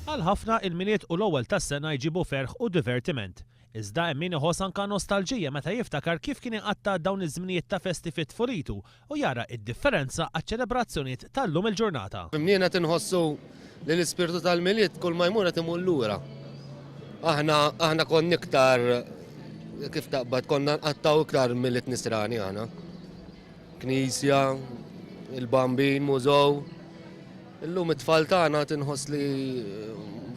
Għal ħafna il-miliet u l-ewwel tas-sena jġibu ferħ u divertiment. Iżda hemm min iħoss anke nostalġija meta jiftakar kif kien inqatta' dawn iż-żminijiet ta' festi fit-tfuritu u jara d-differenza għaċ-ċelebrazzjonijiet tal-lum il-ġurnata. Mniena tinħossu li l-ispirtu tal-miliet kull ma jmur qed imur lura. Aħna konna iktar kif taqbad konna nqattaw iktar miliet nisrani aħna. Knisja, il-bambin, mużow. Illum it-tfal tagħna tinħoss li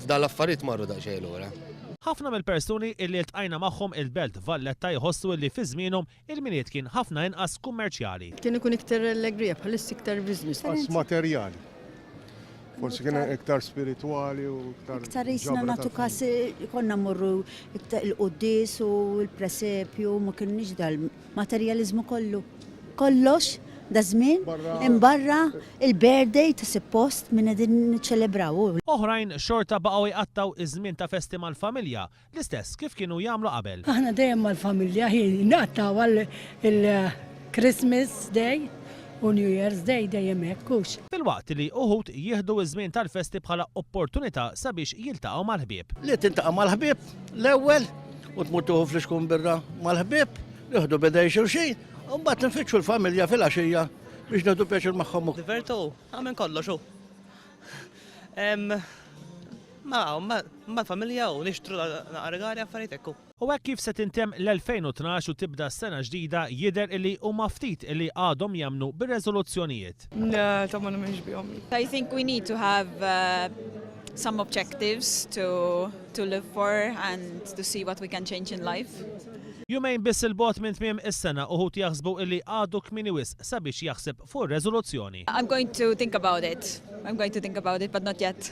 f'dan l-affarijiet marru daqsxejn lura. Ħafna mill-persuni illi ltqajna magħhom il-Belt Valletta jħossu li fi żmienhom il-miliet kien ħafna inqas kummerċjali. Kien ikun iktar allegrija bħalissa iktar business. As materjali. Forsi kien iktar spirituali u iktar. Iktar jisna nagħtu każ konna mmorru iktar il-qudies u l-presepju ma kienx dal-materjaliżmu kollu. Kollox da żmien imbarra il-birthday ta' suppost minn qegħdin niċċelebraw. Oħrajn xorta baqgħu jqattaw iż-żmien ta' festi mal-familja, l-istess kif kienu jagħmlu qabel. Aħna dejjem mal-familja naqtaw il-Christmas Day u New Year's Day dejjem hekk hux. Filwaqt li uħud jieħdu iż-żmien tal-festi bħala opportunità sabiex jiltaqgħu mal-ħbieb. Li tintaqa' mal-ħbieb l-ewwel u tmutuħu fl-iskun birra mal-ħbieb, jieħdu bidej xulxin. Mbagħad nfittxu l-familja fil-għaxija biex nagħtu pjaċir magħhom. Divertu, għamen kollox hu. Ma' familja u nixtru regali affarijiet ekku. U hekk kif se tintemm l-2012 u tibda s-sena ġdida jidher illi huma ftit illi għadhom jagħmlu bir-reżoluzzjonijiet. طبعا مش بيوم. I think we need to have some objectives to live for and to see what we can change in life. Jumejn biss il-bot minn tmiem is-sena uħud jaħsbu illi għadu kmini wisq sabiex jaħseb fuq ir-reżoluzzjoni. I'm going to think about it, but not yet.